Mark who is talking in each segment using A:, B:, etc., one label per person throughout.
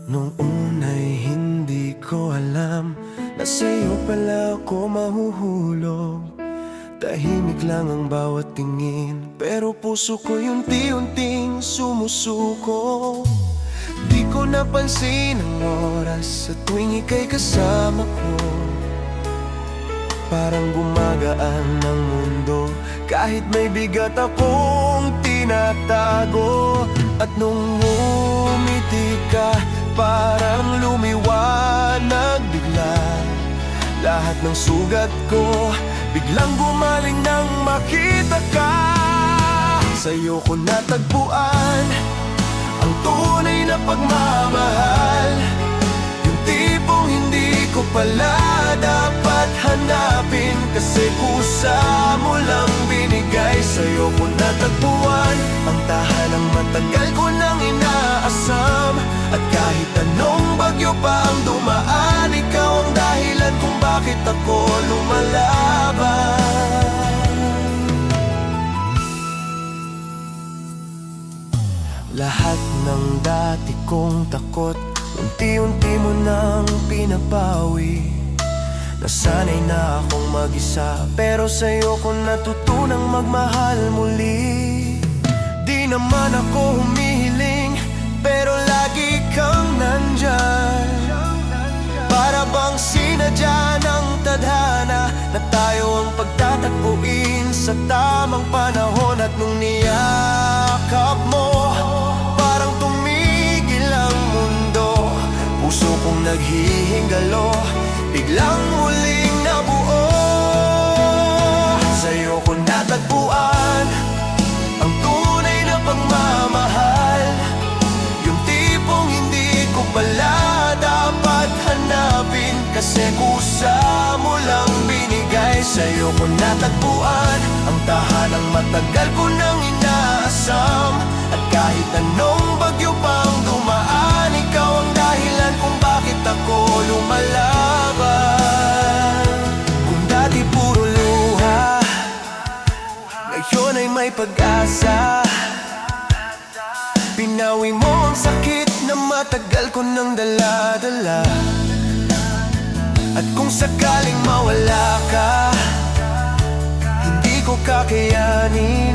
A: Nung una'y hindi ko alam na sa'yo pala ako mahuhulog. Tahimik lang ang bawat tingin, pero puso ko'y unti-unting sumusuko. Di ko napansin ang oras sa tuwing ika'y kasama ko. Parang gumagaan ang mundo kahit may bigat akong tinatago. At nung umiti ka, parang lumiwanag bigla. Lahat ng sugat ko biglang gumaling nang makita ka. Sa'yo ko natagpuan ang tunay na pagmamahal, yung tipong hindi ko pala dapat hanapin, kasi kusa mo lang binigay. Sa'yo ko natagpuan ang tahanang matagal ko nang inaasam. At kahit anong bagyo pa ang dumaan, ikaw ang dahilan kung bakit ako lumalaban. Lahat ng dati kong takot, unti-unti mo nang pinapawi. Nasanay na akong mag-isa, pero sa'yo ko natutunang magmahal muli. Di naman ako humihiling, pero lagi kang nandyan. Para bang sinadya ng tadhana na tayo ang pagtatagpuin sa tamang panahon. At nung niyakap mo, parang tumigil ang mundo. Puso kong naghihingalo, biglang muling nabuo. Sa'yo ko natagpuan ang tunay na pagmamahal, yung tipong hindi ko pala dapat hanapin, kasi kusa mo lang binigay. Sa'yo ko natagpuan ang tahanang matagal ko nang inaasam. At kahit anong bagyo pang dumaan, ikaw ang dahilan kung bakit ako lumalaban. Kung dati puro luha, ngayon ay may pag-asa. Pinawi mo ang sakit na matagal ko nang dala-dala. At kung sakaling mawala ka, hindi ko kakayanin,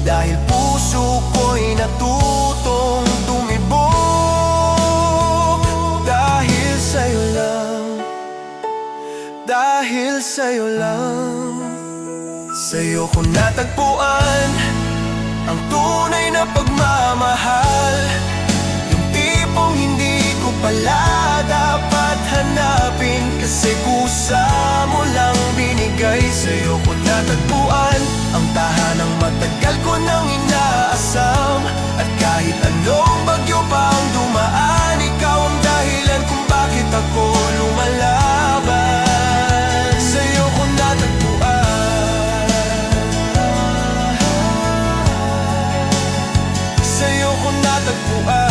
A: dahil puso ko'y natutong tumibok. Dahil sa'yo lang, dahil sa'yo lang. Sa'yo ko natagpuan ang tunay na pagmamahal, yung tipong hindi ko pala dapat hanapin, kasi kusa mo lang binigay. Sa'yo ko natagpuan ang tahanang matagal ko nang inaasam. At kahit anong bagyo pa ang dumaan, ikaw ang dahilan kung bakit ako lumalaban. Sa'yo ko natagpuan, sa'yo ko natagpuan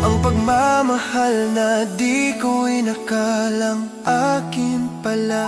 A: ang pagmamahal na di ko inakalang akin pala.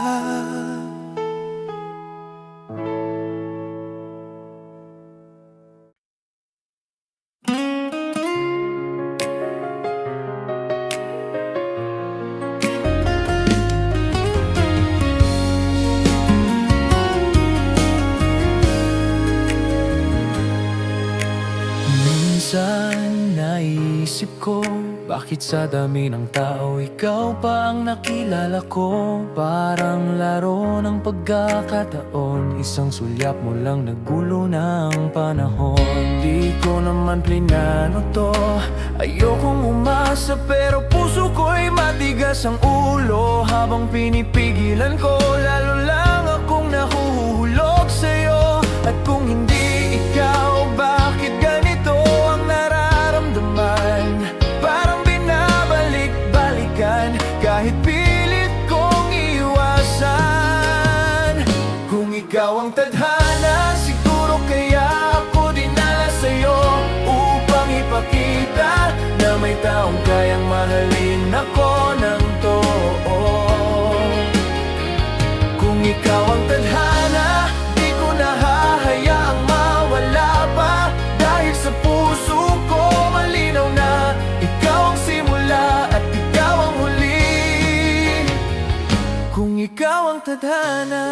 A: Minsan naisip ko, bakit sa dami ng tao ikaw pa ang nakilala ko? Parang laro ng pagkakataon, isang sulyap mo lang nagulo ng panahon. Di ko naman plinano to, ayokong umasa, pero puso ko'y matigas ang ulo. Habang pinipigilan ko, lalo lang akong nahuhulog sa'yo. At kung hindi ikaw, bakit ganito ang nararamdaman? Parang binabalik-balikan, kahit pilit kong iwasan. Kung ikaw ang tadhana, siguro kaya ako dinala sa'yo, upang ipakita na may taong kayang mahalin ako ng totoo. Kung ikaw ang tadhana, di ko na tadhana.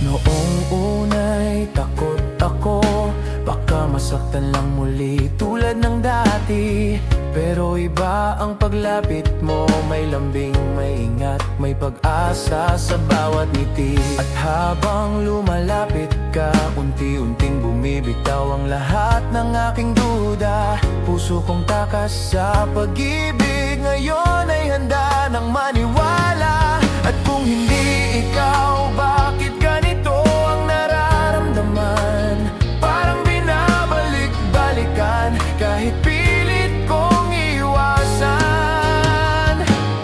A: Noong una'y takot ako, baka masaktan lang muli tulad ng dati. Pero iba ang paglapit mo, may lambing, may ingat, may pag-asa sa bawat ngiti. At habang lumalapit ka, unti-unting bumibitaw ang lahat ng aking duda. Puso kong takas sa pag-ibig, ngayon ay handa ng maniwala. At kung hindi ikaw, bakit ganito ang nararamdaman? Parang binabalik-balikan, kahit pilit kong iwasan.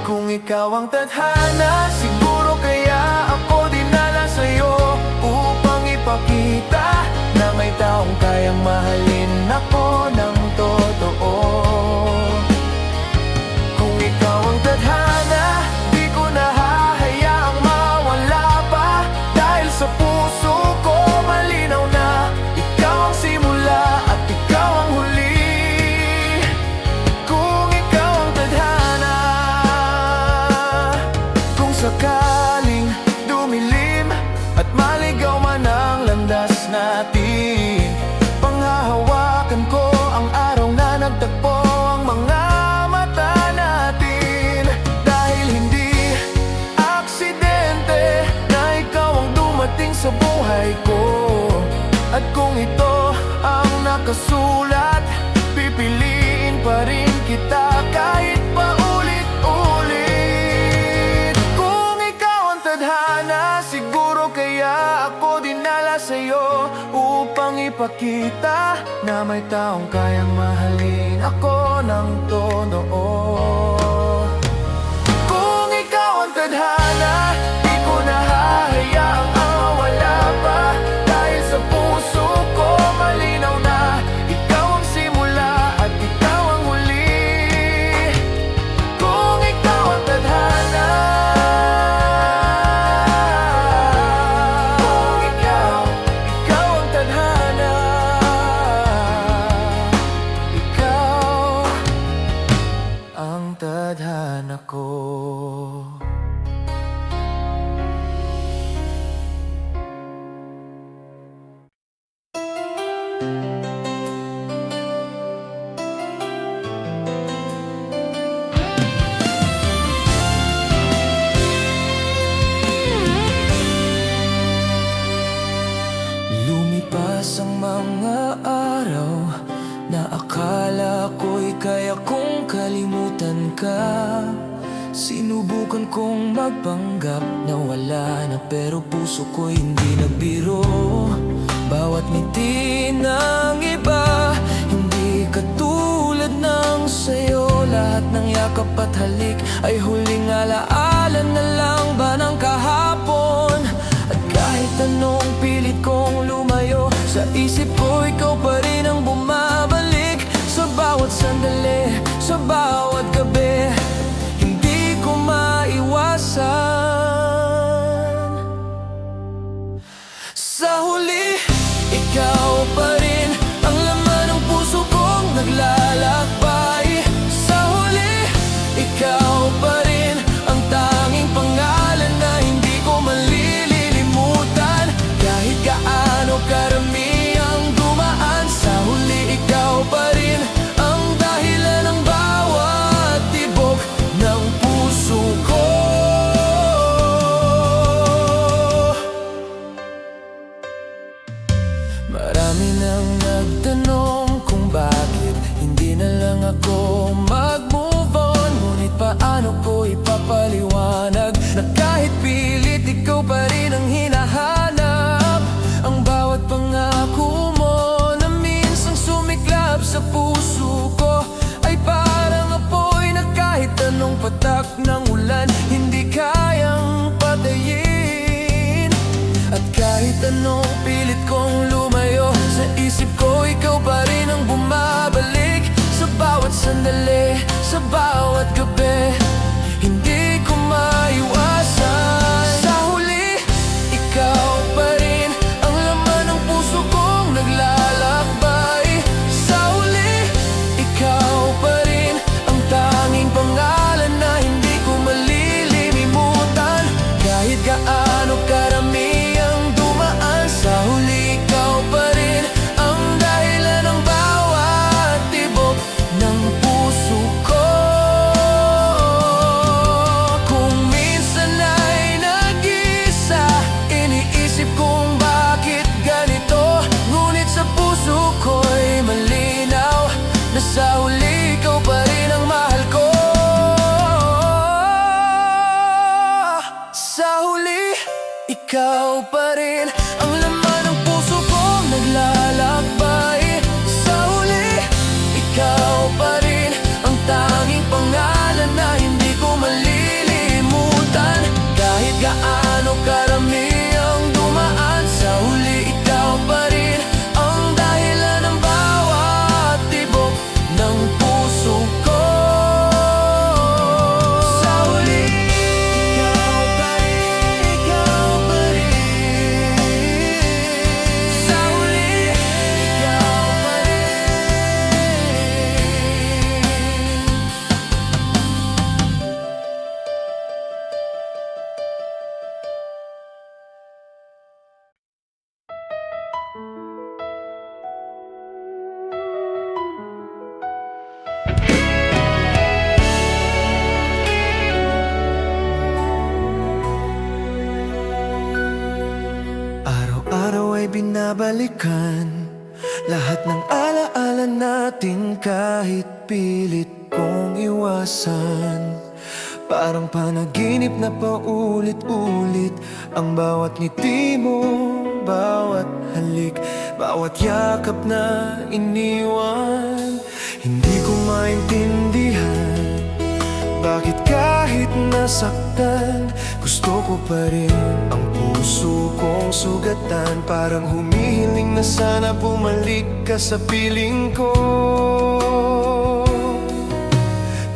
A: Kung ikaw ang tadhana, siguro kaya ako dinala sa'yo, upang ipakita na may taong kayang mahalin ako ng totoo. Kung ikaw ang tadhana, di ko na hahayaang mawala pa, dahil sa puso ko malinaw na ikaw ang simula at ikaw ang huli. Kung ikaw ang tadhana, kung sakaling dumilim at maligaw man ang landas natin, panghahawakan ko ang araw na nagtagpo ang mga mata natin. Dahil hindi aksidente na ikaw ang dumating sa buhay ko. At kung ito ang nakasulat, pipiliin pa rin kita kahit paulit-ulit. Kung ikaw ang tadhana, siguro kaya ako dinala sa'yo, upang ipakita na may taong kayang mahalin ako ng totoo. Kung ikaw ang tadhana, di ko na hahayaang mawala pa, dahil sa puso ko malinaw na ikaw ang simula at ikaw ang huli. Kung ikaw ang tadhana, kung ikaw ang tadhana, ikaw ang tadhana ko. Lumipas ang mga araw na akala ko'y kaya kong kalimutan ka. Sinubukan kong magpanggap na wala na, pero puso ko'y hindi nagbiro. Bawat ngiti ng iba, hindi katulad ng sa'yo. Lahat ng yakap at halik ay huling alaala na lang ba ng kahapon. At kahit anong pilit kong lumayo, sa isip ko ikaw pa rin ang bumabalik. Sa bawat sandali, sa bawat gabi, hindi ko maiwasan. Sa huli, ikaw pa rin ang laman ng puso kong naglalakbay. Sa huli, ikaw pa rin ang tanging pangalan na hindi ko malilimutan. Kahit gaano karami ang dumaan, sa huli ikaw pa rin ang dahilan ng bawat tibok ng puso ko. Marami nang nagtanong kung bakit hindi na lang ako mag-move on. Ngunit paano ko ipapaliwanag na kahit pilit ikaw pa rin ang hinahanap? Ang bawat pangako mo na minsang sumiklab sa puso ko ay parang apoy na kahit anong patak ng ulan hindi kayang patayin. At kahit anong pilit kong lumayo, sa isip ko ikaw pa rin ang bumabalik. Sa bawat sandali, sa bawat gabi, hindi ko maiwasan. Sa huli, ikaw pa rin ang laman ng puso kong naglalakbay. Sa huli, ikaw pa rin ang tanging ikaw pa rin ang laman ng puso kong naglalakbay. Sa huli, ikaw pa rin ang tanging pangalan na hindi ko malilimutan. Kahit gaano karami ang dumaan, sa huli ikaw pa rin ang dahilan ng bawat tibok ng puso ko. Sa huli, ikaw pa rin, ikaw pa rin. Sa huli, ikaw pa rin. Araw-araw ay binabalikan lahat ng alaala natin, kahit pilit kong iwasan. Parang panaginip na paulit-ulit ang bawat ngiti mo, bawat halik, bawat yakap na iniwan. Hindi ko maintindihan bakit kahit nasaktan, gusto ko pa rin ang puso kong sugatan. Parang humihiling na sana bumalik ka sa piling ko.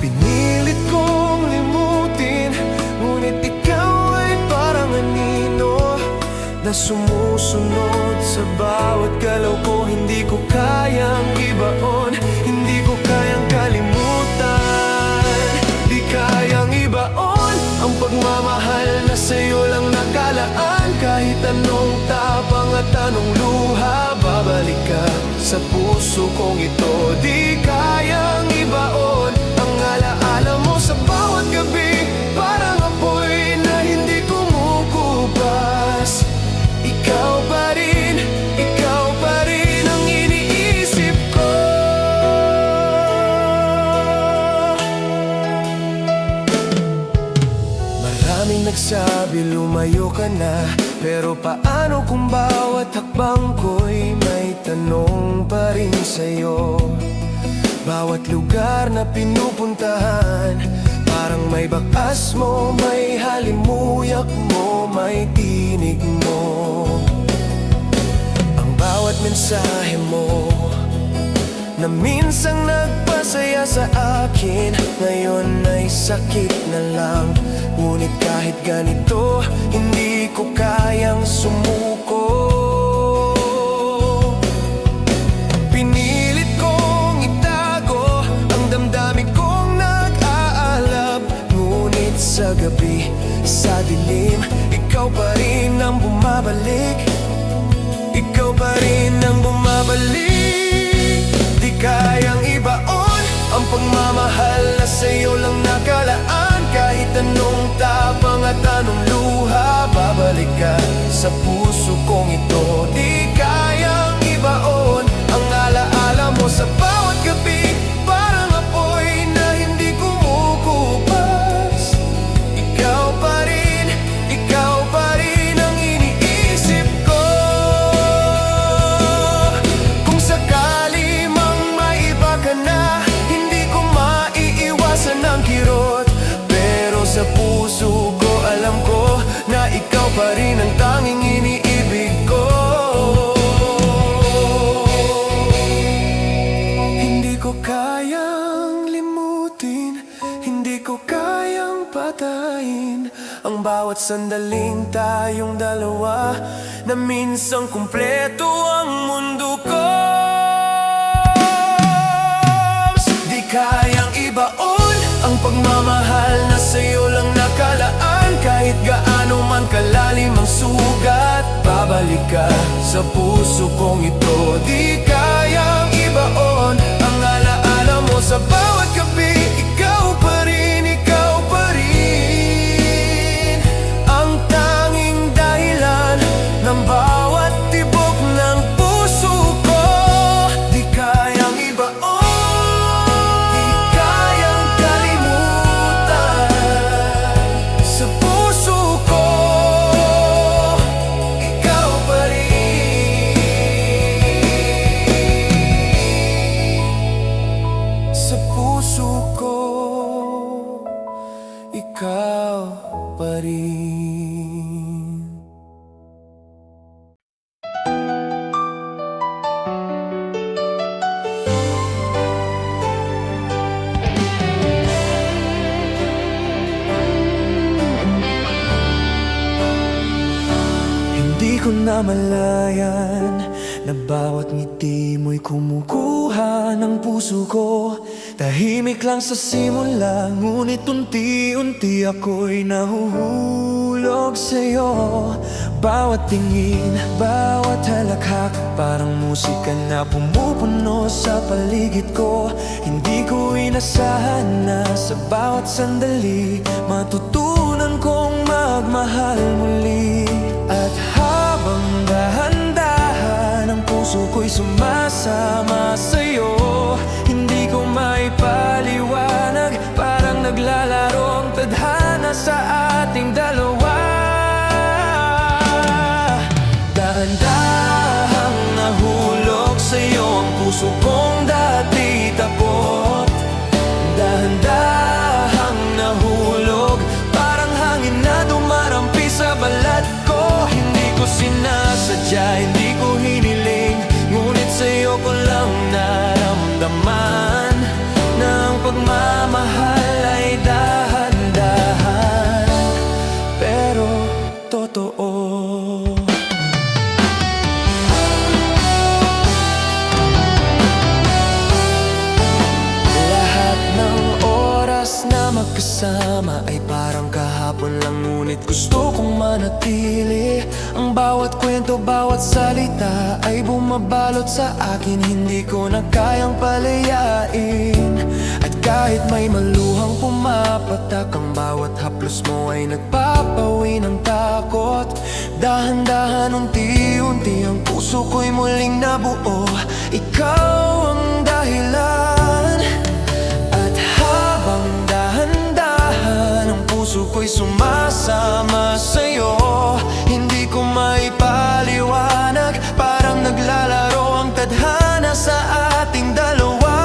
A: Pinilit kong limutin, ngunit ikaw ay parang anino na sumusunod sa bawat galaw ko. Hindi ko kayang ibaon, hindi ko kayang kalimutan, di kayang ibaon ang pagmamahal na sa'yo lang nakalaan. Kahit anong tapang at anong luha, babalik ka sa puso kong ito. Di kayang ibaon ang alaala mo sa bawat gabi, parang apoy na hindi kumukupas. Ikaw pa rin ang iniisip ko. Maraming nagsabi lumayo ka na, pero paano kung bawat hakbang ko'y may tanong pa rin sa'yo? Bawat lugar na pinupuntahan, parang may bakas mo, may halimuyak mo, may tinig mo. Ang bawat mensahe mo na minsang nagpasaya sa akin, ngayon ay sakit na lang. Ngunit kahit ganito, hindi ko kayang sumuko. Pinilit kong itago ang damdamin kong nag-aalab, ngunit sa gabi, sa dilim, ikaw pa rin ang bumabalik. Ikaw pa rin ang bumabalik. Di kayang ibaon ang pagmamahal na sa'yo lang nakalaan. Kahit anong tapang at anong luha, babalik ka sa puso kong ito. Di kayang ibaon ang alaala mo sa bawat gabi, parang apoy na hindi kumukupas. Ikaw pa rin ang iniisip ko. Kung sakali mang maiba ka na, hindi ko maiiwasan ang kirot. Pero sa puso ko alam ko na ikaw pa rin ang tanging iniibig ko. Hindi ko kayang limutin, hindi ko kayang patayin ang bawat sandaling tayong dalawa, na minsang kumpleto ang mundo ko. Di kayang ibaon ang pagmamahal na sa'yo lang nakalaan. Kahit gaano man kalalim ang sugat, babalik ka sa puso kong ito. Di kayang ibaon ang alaala mo sa bawat gabi. Ikaw pa rin ang tanging dahilan ng bawat tibok ng puso ko. Di kayang ibaon, di kayang kalimutan sa puso ko. pa rin. Hindi ko namalayan na bawat ngiti mo'y kumukuha ng puso ko. Tahimik lang sa simula, ngunit unti-unti ako'y nahuhulog sa'yo. Bawat tingin, bawat halakhak, parang musika na pumupuno sa paligid ko. Hindi ko inasahan na sa bawat sandali matutunan kong magmahal muli. At habang dahan-dahan ang puso ko'y sumasama sa'yo, hindi ko maipaliwanag, parang naglalaro ang tadhana sa ating dalawa. Dahan-dahang nahulog sa'yo ang puso kong dati tapot. Dahan-dahang nahulog, parang hangin na dumarampi sa balat ko. Hindi ko sinasadya, hindi ko hiniling, ngunit sa'yo ko lang naramdaman na ang pagmamahal ay dahan-dahan, pero totoo. Lahat ng oras na magkasama ay parang kahapon lang, ngunit gusto kong manatili. Ang bawat kwento, bawat salita ay bumabalot sa akin, hindi ko na kayang palayain. At kahit may maluhang pumapatak, ang bawat haplos mo ay nagpapawi ng takot. Dahan-dahan, unti-unti ang puso ko'y muling nabuo. Ikaw ang dahilan. At habang dahan-dahan ang puso ko'y sumasama sa'yo, hindi ko maipaliwanag, parang naglalaro ang tadhana sa ating dalawa.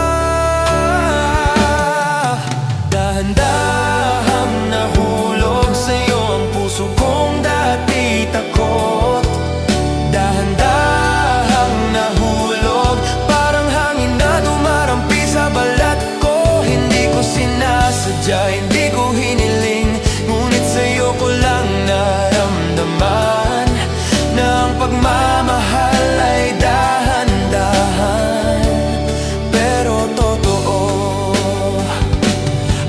A: Dahan-dahang nahulog sa'yo ang puso kong dati takot. Dahan-dahang nahulog, parang hangin na dumarampi sa balat ko. Hindi ko sinasadya, hindi ko hiniling, ngunit sa'yo ko lang naramdaman na ang pagmamahal ay dahan-dahan, pero totoo.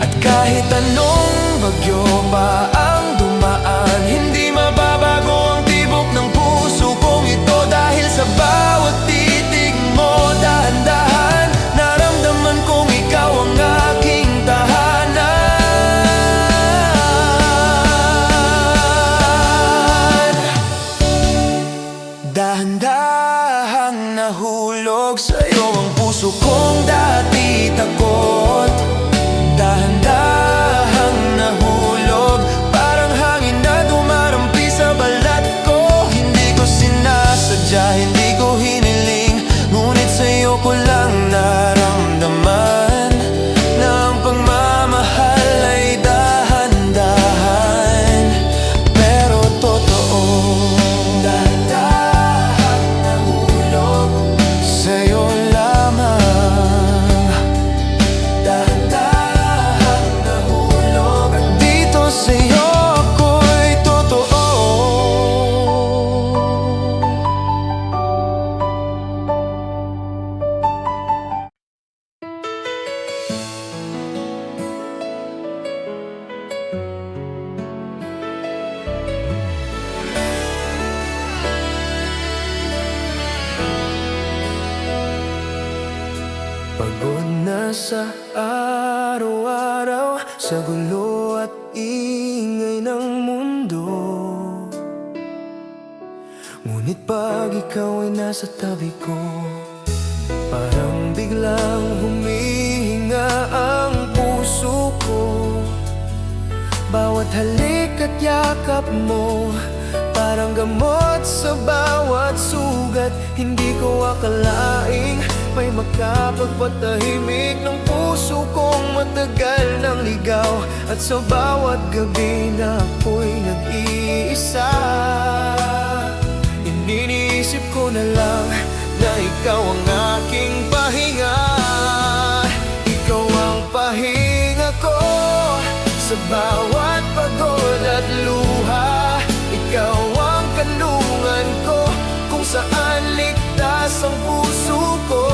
A: At kahit anong bagyo pa ang dumaan, hindi mababago ang tibok ng puso kong ito. Dahil sa bawat titig mo, dahan-dahan naramdaman kong ikaw ang aking tahanan. Dahan-dahang nahulog sa'yo ang puso kong dati takot. Dahan-dahang nahulog, parang hangin na dumarampi sa balat ko. Hindi ko sinasadya, hindi ko hiniling, ngunit sa'yo ko lang naramdaman na ang pagmamahal ay dahan-dahan, pero totoo. Dahan-dahang nahulog sa'yo lamang. Dahan-dahang nahulog, at dito sa'yo ako'y totoo. Pagod na sa araw-araw, sa gulo at ingay ng mundo, ngunit pag ikaw ay nasa tabi ko, parang biglang humihinga ang puso ko. Bawat halik at yakap mo, parang gamot sa bawat sugat. Hindi ko akalaing may makapagpatahimik ng puso kong matagal nang ligaw. At sa bawat gabi na ako'y nag-iisa, iniisip ko na lang na ikaw ang aking pahinga. Ikaw ang pahinga ko sa bawat pagod at luha. Ikaw ang kanlungan ko kung saan ligtas ang puso ko.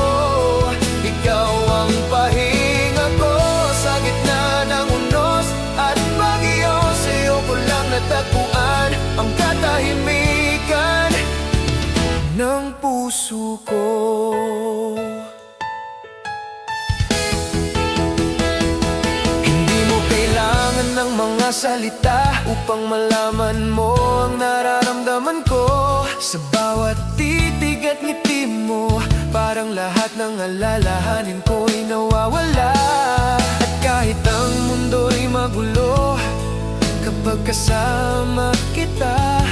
A: Ikaw ang pahinga ko sa gitna ng unos at bagyo. Sa'yo ko lang natagpuan ang katahimikan ng puso ko. Hindi mo kailangan ng mga salita upang malaman mo ang nararamdaman ko. Sa bawat titig at ngiti mo, parang lahat ng alalahanin ko'y nawawala. At kahit ang mundo'y magulo, kapag kasama kita,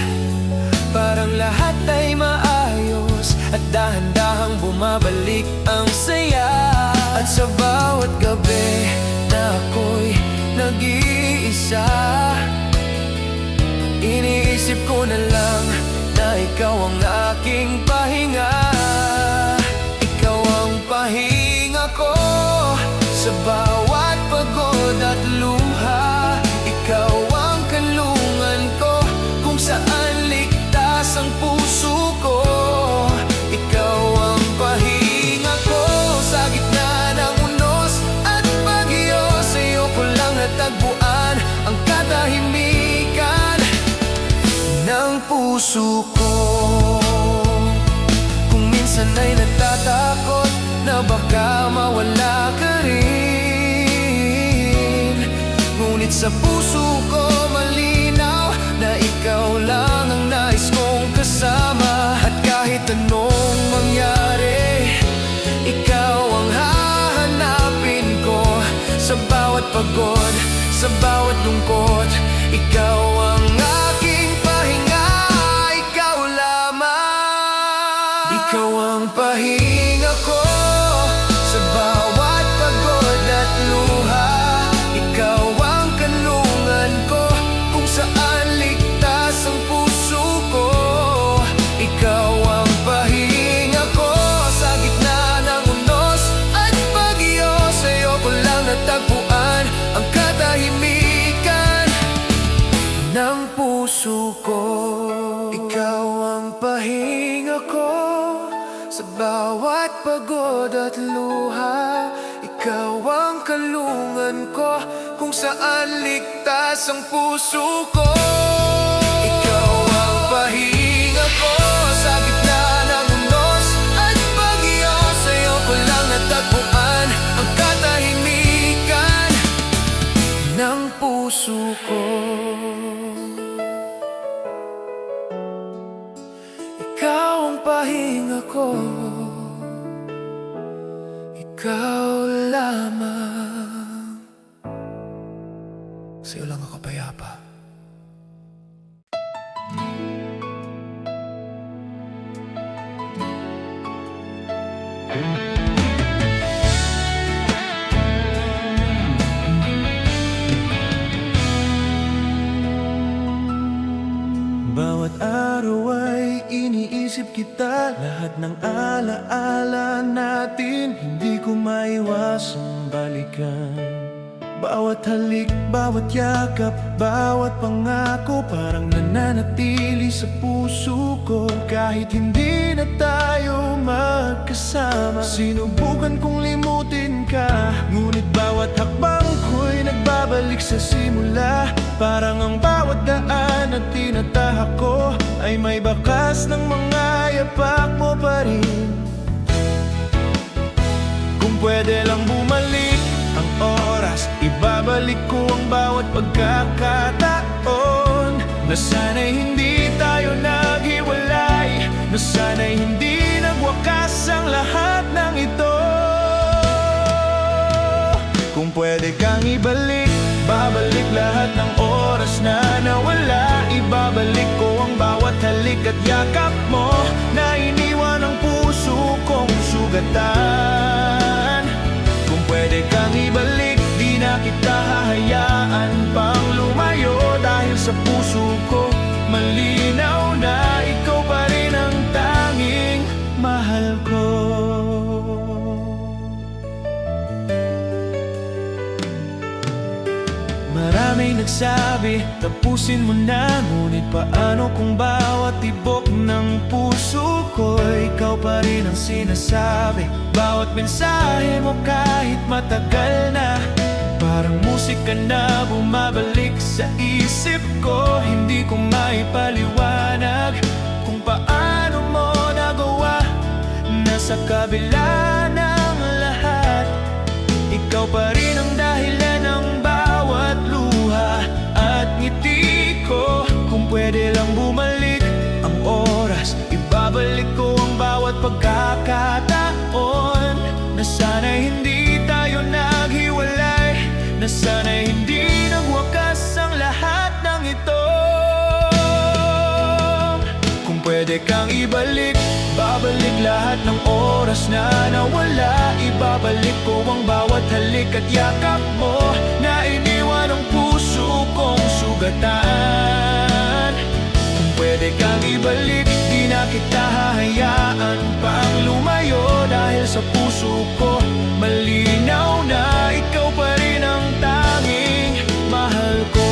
A: parang lahat ay maayos at dahan-dahang bumabalik ang saya. At sa bawat gabi na ako'y nag-iisa, iniisip ko na lang na ikaw ang aking pahinga. Ikaw ang pahinga ko sa bawat pagod at luha. Ikaw ang kanlungan ko kung saan ligtas ang puso ko. Ikaw ang pahinga ko sa gitna ng unos at bagyo. Sa'yo ko lang natagpuan ang katahimikan ng puso ko. Kung minsan ay natatakot na baka mawala ka rin, ngunit sa puso ko malinaw na ikaw lang ang nais kong kasama. At kahit anong mangyari, ikaw ang hahanapin ko. Sa bawat pagod, sa bawat lungkot, ikaw ang aking pahinga. Ikaw lamang. Ikaw ang pahinga ko sa bawat pagod at luha. Ikaw ang kanlungan ko kung saan ligtas ang puso ko. Ikaw ang pahinga ko sa gitna ng unos at bagyo. Sa'yo ko lang natagpuan ang katahimikan ng puso ko. Ikaw ang pahinga ko sa bawat pagod at luha. Ikaw ang kalungan ko kung saan ligtas ang puso ko. Ikaw ang pahinga ko sa gitna ng unos at bagyo. Sa'yo ko lang natagpuan ang katahimikan ng puso ko. Ikaw ang pahinga ko, ikaw lamang. Sa'yo lang ako payapa. Bawat araw ay iniisip kita, lahat ng alaala natin hindi ko maiwasang balikan. Bawat halik, bawat yakap, bawat pangako parang nananatili sa puso ko. Kahit hindi na tayo magkasama, sinubukan kong limutin ka, ngunit bawat hakbang ko'y nagbabalik sa simula. Parang ang bawat daan na tinatahak ko ay may bakas ng mga yapak mo pa rin. Kung pwede lang bumalik ang oras, ibabalik ko ang bawat pagkakataon. Na sana'y hindi tayo naghiwalay, na sana'y hindi nagwakas ang lahat ng ito. Kung pwede kang ibalik, babalik lahat ng oras na nawala. Ibabalik ko ang bawat halik at yakap mo na iniwan ang puso kong sugatan. Kung pwede kang ibalik, di na kita hahayaan pang lumayo. Dahil sa puso ko, malinaw na ikaw pa rin ang tanging mahal ko. Maraming nagsabi, tapusin mo na. Ngunit paano kung bawat tibok ng puso ko, ikaw pa rin ang sinasabi? Bawat mensahe mo kahit matagal na, parang musika na bumabalik sa isip ko. Hindi ko maipaliwanag kung paano mo nagawa na sa kabila ng lahat, ikaw pa rin ang dahilan ng bawat luha at ngiti ko. Kung pwede lang bumalik ang oras, ibabalik ko ang bawat pagkakataon. Na sana'y hindi tayo naghiwalay, na sana'y hindi nagwakas ang lahat ng ito. Kung pwede kang ibalik, babalik lahat ng oras na nawala. Ibabalik ko ang bawat halik at yakap mo na iniwan ang puso kong sugatan. Kung pwede kang ibalik, di na kita hahayaan pang lumayo. Dahil sa puso ko, malinaw na ikaw pa rin ang tanging mahal ko.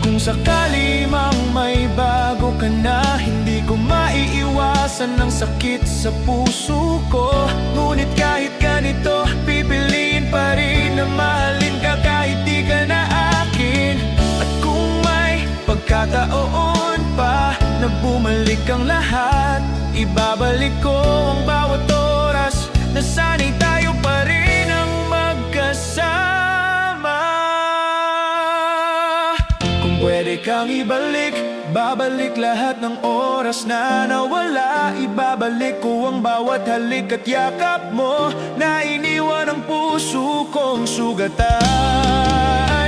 A: Kung sakali mang may bago ka na, hindi ko maiiwasan ang sakit sa puso ko. Ngunit kahit ganito, pipiliin pa rin na mahalin ka kahit di ka na akin. At kung may pagkataon pa na bumalik ang lahat, ibabalik ko ang bawat oras na sana'y tayo pa rin ang magkasama. Kung pwede kang ibalik, babalik lahat ng oras na nawala. Ibabalik ko ang bawat halik at yakap mo na iniwan ang puso kong sugatan.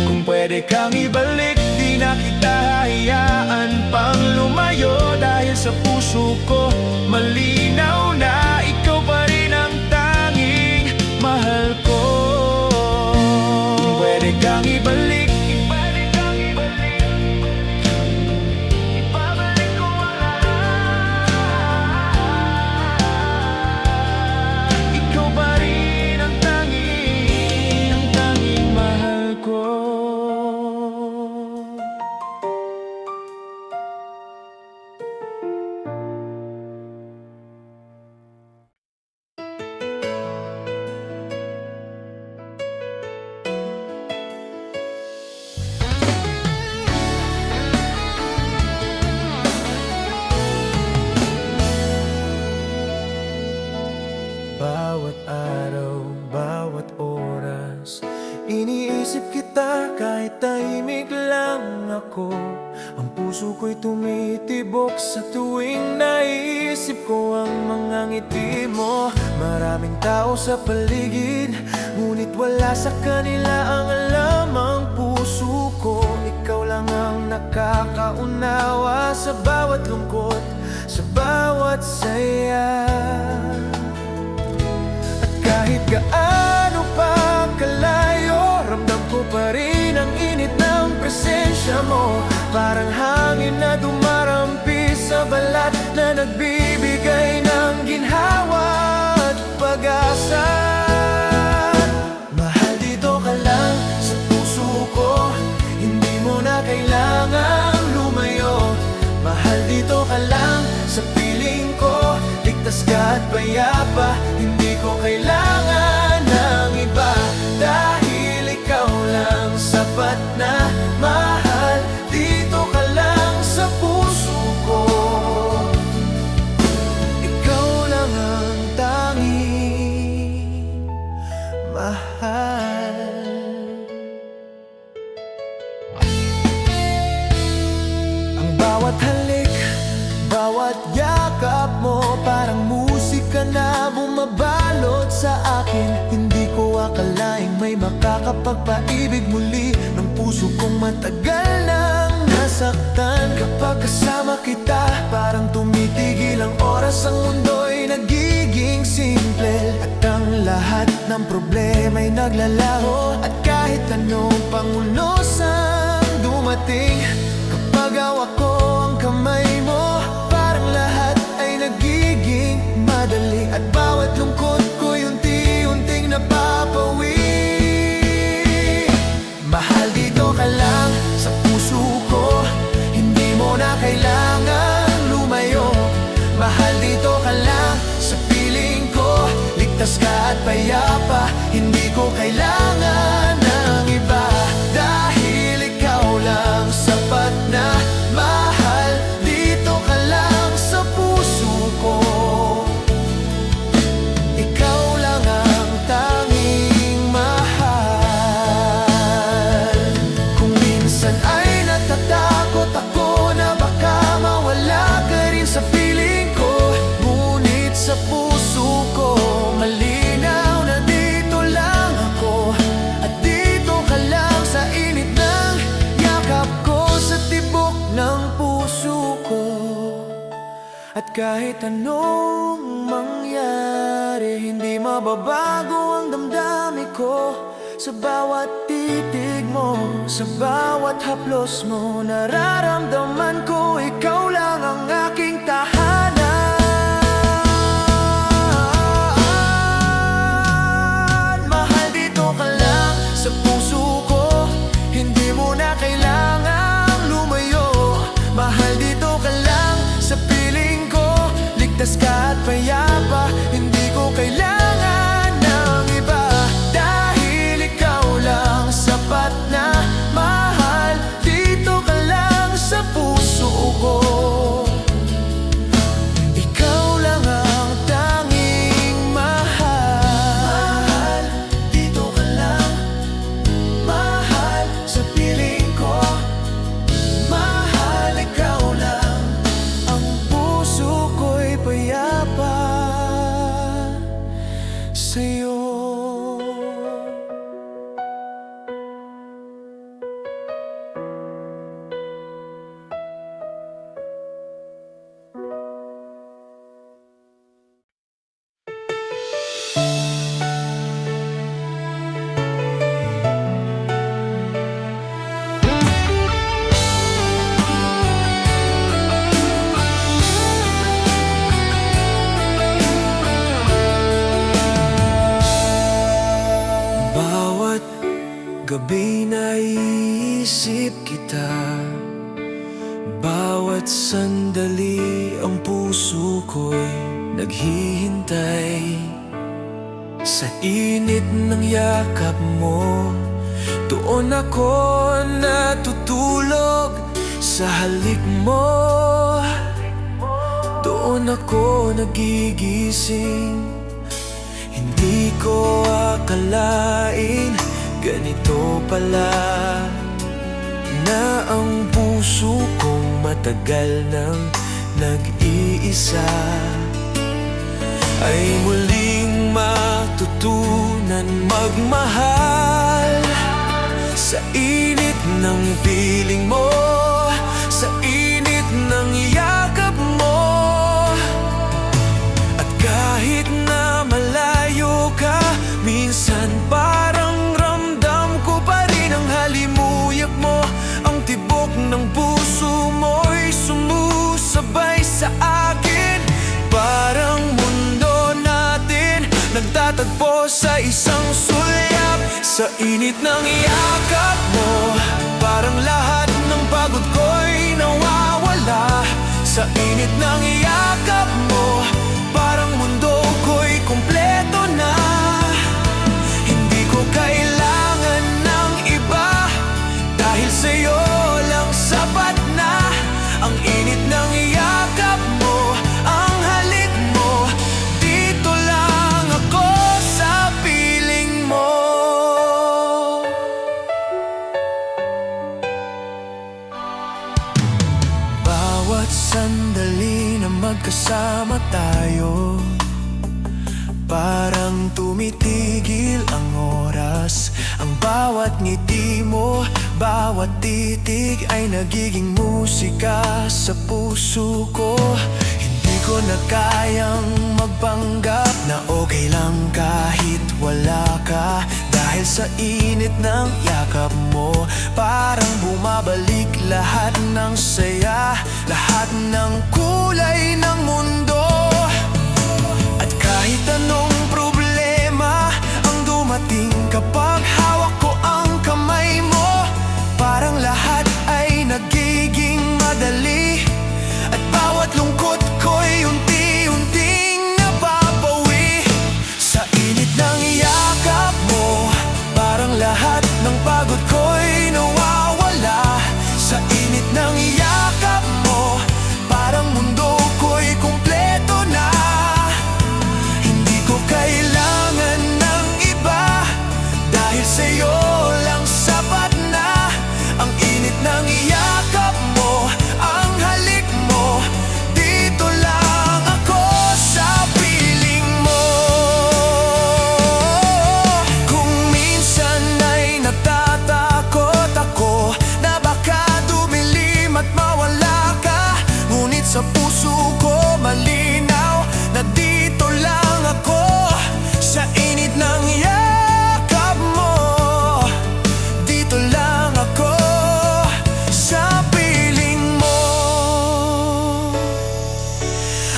A: Kung pwede kang ibalik, di na kita hayaan pang lumayo. Dahil sa puso ko, malinaw na ikaw pa rin ang tanging mahal ko. Kung pwede kang ibalik, ibalik kang ibalik, ibabalik ko ang lahat. Ikaw pa rin ang tanging mahal ko. Bawat araw, bawat oras, iniisip kita kahit tahimik lang ako. Ang puso ko'y tumitibok sa tuwing naisip ko ang mga ngiti mo. Maraming tao sa paligid, ngunit wala sa kanila ang alam ang puso ko. Ikaw lang ang nakakaunawa sa bawat lungkot, sa bawat saya. Kahit gaano pa kalayo, ramdam ko pa rin ang init ng presensya mo. Parang hangin na dumarampi sa balat, na nagbibigay ng ginhawa at pag-asa. Mahal, dito ka lang sa puso ko, hindi mo na kailangang lumayo. Mahal, dito ka lang sa piling ko, ligtas ka at payapa. Hindi ko kailangan ng iba, dahil ikaw lang sapat na. Mahal, dito ka lang sa puso ko, ikaw lang ang tanging mahal. Ang bawat halik, bawat yakap mo, parang musika na bumabalot sa akin. Hindi ko akalaing may makakapagpaibig muli ng puso kong matagal nang nasa nasasaktan kapag kasama kita. Parang tumitigil ang oras, ang mundo'y nagiging simple. At ang lahat ng problema'y naglalaho. At kahit anong pangunos ang dumating, kapag hawak ko ang kamay mo, parang lahat ay nagiging madali. At bawat lungkot ko'y unti-unting napapawi. Mahal, dito ka lang sa puso ko, hindi mo na kailangan lumayo. Mahal, dito ka lang sa piling ko, ligtas ka at payapa, hindi ko kailangan ng iba. Dahil ikaw lang sapat na. Mahal, dito ka lang sa puso ko, ikaw lang ang tanging mahal. Kung minsan ay natatakot ako na baka mawala ka rin sa piling ko, ngunit sa puso ko malinaw na dito lang ako. At dito ka lang sa init ng yakap ko, sa tibok ng puso ko. At kahit anong mangyari, hindi mababago ang damdamin ko. Sa bawat titig mo, sa bawat haplos mo, nararamdaman ko ikaw lang ang aking tahanan. Mahal, dito ka lang sa puso ko, hindi mo na kailangang lumayo. Mahal, dito ka lang sa piling ko, ligtas ka at payapa, hindi ko kailangan ng iba. Dahil ikaw lang sapat na. Mahal, dito ka lang sa puso ko, ikaw lang ang tanging mahal. Mahal, dito ka lang. Mahal, sa piling ko, mahal, ikaw lang. Ang puso ko'y payapa sa'yo. Bawat gabi naiisip kita, bawat sandali ang puso ko'y naghihintay. Sa init ng yakap mo, doon ako natutulog. Sa halik mo, doon ako nagigising. Hindi ko akalain ganito pala, na ang puso kong matagal nang nag-iisa ay muling matutunan magmahal. Sa init ng piling mo, sa init ng yakap mo, at kahit na malayo ka, minsan parang ramdam ko pa rin ang halimuyak mo. Ang tibok ng puso mo'y sumusabay sa akin. Parang mundo natin nagtatagpo sa isang sulyap. Sa init ng yakap mo, parang lahat ng pagod ko'y nawawala. Sa init ng yakap mo, parang mundo ko'y kumpleto na. Hindi ko kailangan ng iba, dahil sa'yo lang sapat na. Ang init ng yakap mo, ang halik mo, dito lang ako sa piling mo. Bawat sandali na magkasama tayo, parang tumitigil ang oras. Ang bawat ngiti mo, Bawat titig ay nagiging musika sa puso ko. Hindi ko na kayang magpanggap na okay lang kahit wala ka. Dahil sa init ng yakap mo, parang bumabalik lahat ng saya, lahat ng kulay ng mundo. At kahit anong problema ang dumating kapag hawak ko ang kamay mo, parang lahat ay nagiging madali. At bawat lungkot ko'y unti-unting napapawi. Sa init ng yakap mo, parang lahat ng pagod ko'y nawawala. Sa init ng yakap mo, parang mundo ko'y kumpleto na. Hindi ko kailangan ng iba, dahil sa'yo lang sapat na. Ang init ng yakap mo, ang halik mo, dito lang ako sa piling mo. Kung minsan ay natatakot ako na baka dumilim at mawala ka, ngunit sa puso ko malinaw na dito lang ako sa init ng yakap mo. Dito lang ako sa piling mo.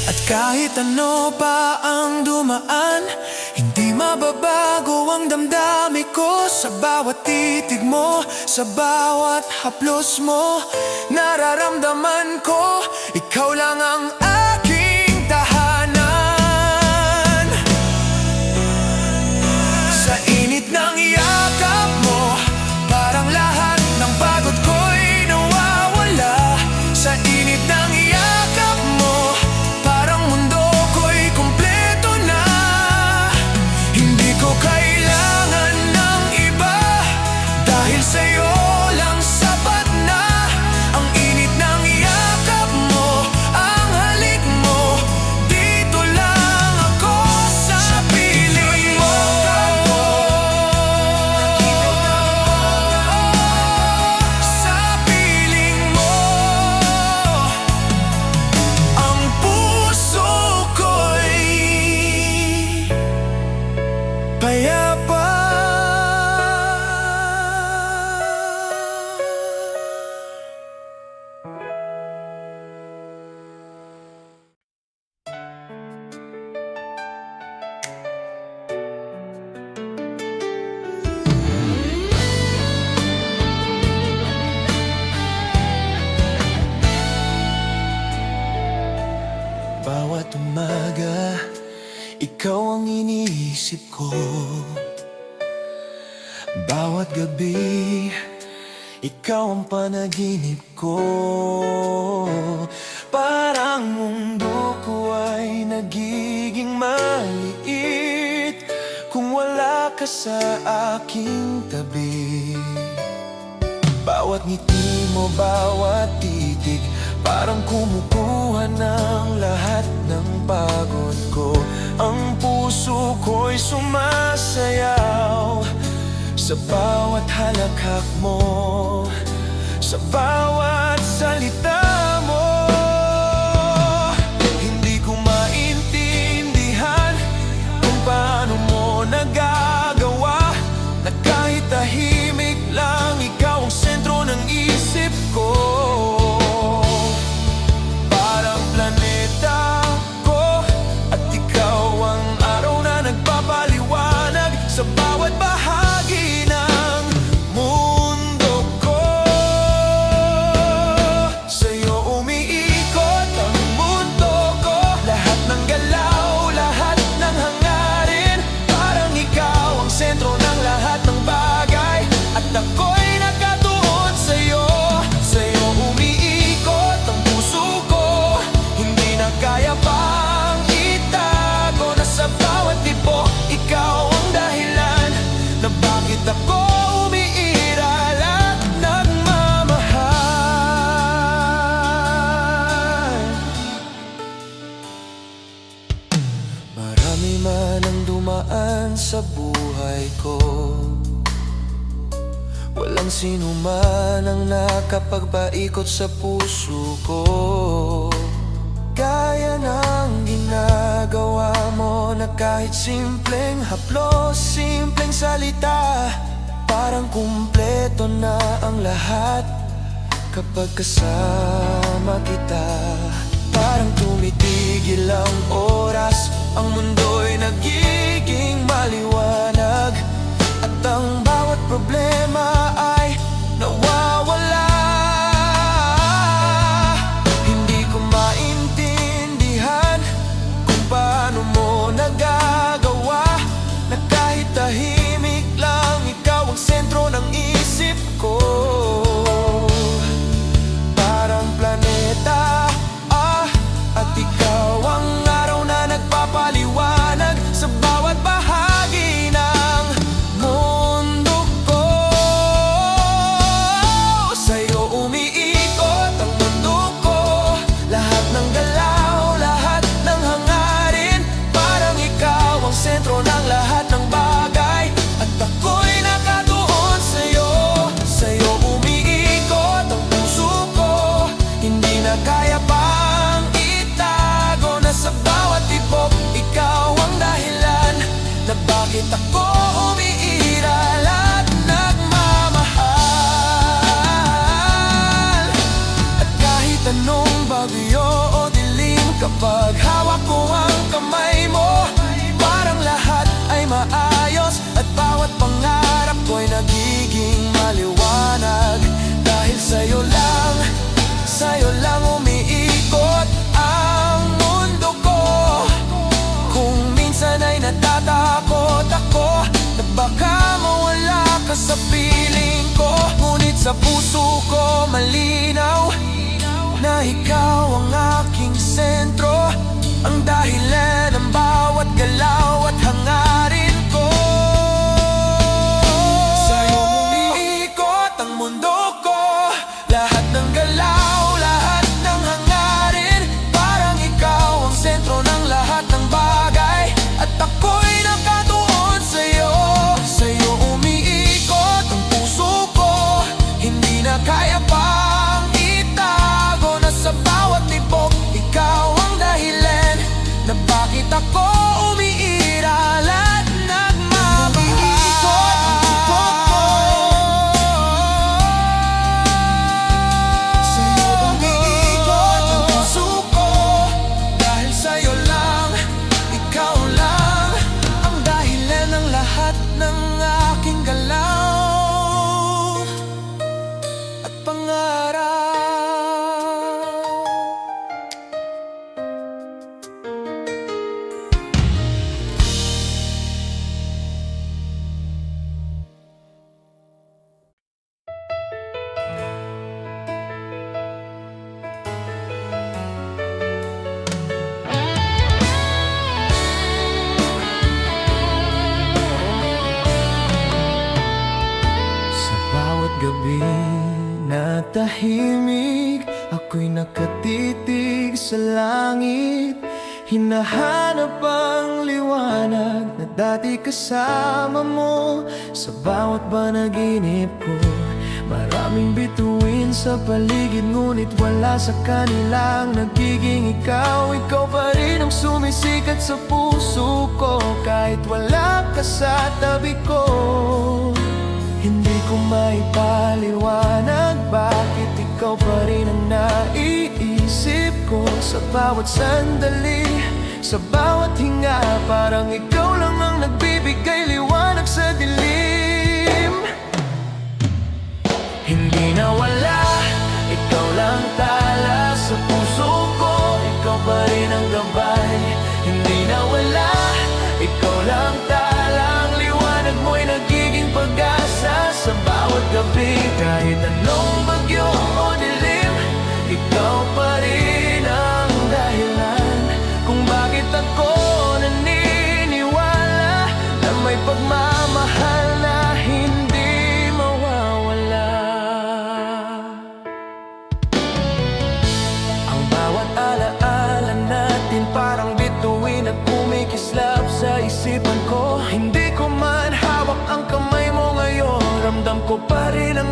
A: At kahit ano pa ang dumaan, hindi mababago ang damdamin ko. Sa bawat titig mo, sa bawat haplos mo, nararamdaman ko ikaw lang ang aking tahanan. Sa init ng yakap mo, parang lahat ng pagod ko'y nawawala. Sa init ng yakap mo, parang mundo ko'y kumpleto na. Hindi ko kailangan ng iba, dahil sa'yo lang sapat na. Ang init ng yakap mo, ang halik mo, dito lang ako sa piling mo. Sa piling mo, ang puso ko'y payapa. Bawat umaga, ikaw ang iniisip ko. Bawat gabi, ikaw ang panaginip ko. Parang mundo ko ay nagiging maliit kung wala ka sa aking tabi. Bawat ngiti mo, bawat titig, parang kumukuha ng lahat ng pagod ko. Ang puso ko'y sumasayaw sa bawat halakhak mo, sa bawat salita mo. Hindi ko maintindihan kung paano mo nagagawa na kahit tahimik lang, ikaw ang sentro ng isip ko. Parang planeta ko, at ikaw ang araw na nagpapaliwanag sa bawat bahagi ng mundo ko.
B: sino man ang nakapagpaikot sa puso ko. Gaya ng ginagawa mo na kahit simpleng haplos, simpleng salita, parang kumpleto na ang lahat kapag kasama kita. Parang tumitigil ang oras, ang mundo'y nagiging maliwanag, at ang bawat problema ay nawawala. Hindi ko maintindihan kung paano mo nagagawa na kahit tahimik lang, ikaw ang sentro ng isip ko. Parang planeta, at ikaw ang araw na nagpapaliwanag sa bawat bahagi ng mundo ko. Sa'yo umiikot ang mundo ko, lahat ng galaw, lahat ng hangarin, parang ikaw ang sentro ng lahat ng bagay, at ako'y nakatuon sa'yo. Sa'yo umiikot ang puso ko, hindi na kaya pang itago, na sa bawat tibok ikaw ang dahilan na bakit ako umiiral at nagmamahal. At kahit anong bagyo o dilim, kapag hawak ko ang kamay mo, parang lahat ay maayos, at bawat pangarap ko'y nagiging maliwanag. Dahil sa'yo lang umiikot ang mundo ko. Kung minsan ay natatakot ako na baka mawala ka sa piling ko, ngunit sa puso ko malinaw na ikaw ang aking sentro, ang dahilan ng bawat galaw at hangarin ko. Sa'yo umiikot ang mundo ko, lahat ng galaw, lahat ng hangarin, parang ikaw ang sentro ng lahat ng bagay, at ako'y nakatuon sa'yo. Sa'yo umiikot ang puso ko, hindi na kaya pang itago, na sa bawat tibok ikaw ang dahilan na bakit ako umiiral at nagmamahal. Sa'yo umiikot ang puso ko, dahil sa'yo lang, ikaw lang ang dahilan ng lahat ng aking galaw at pangarap. Sa bawat gabi na tahimik, ako'y nakatitig sa langit, hinahanap ang liwanag na dati kasama mo. Sa bawat panaginip ko, maraming bituin sa paligid, ngunit wala sa kanilang nagiging ikaw. Ikaw pa rin ang sumisikat sa puso ko, kahit wala ka sa tabi ko. Hindi ko maipaliwanag bakit ikaw pa rin ang naiisip ko. Sa bawat sandali, sa bawat hinga, parang ikaw lang ang nagbibigay liwanag sa dilim. Hindi nawala, ikaw lang tala sa puso ko, ikaw pa rin ang gabay. Hindi nawala, ikaw lang tala, ang liwanag mo'y nagiging pag-asa sa bawat gabi. Kahit anong bagyo o dilim, ikaw pa rin ang dahilan kung bakit ako naniniwala na may pagmamahal na hindi mawawala. Ang bawat alaala natin parang bituin at kumikislap sa isipan ko. Hindi ko man hawak ang kamay mo ngayon, ramdam ko pa rin ang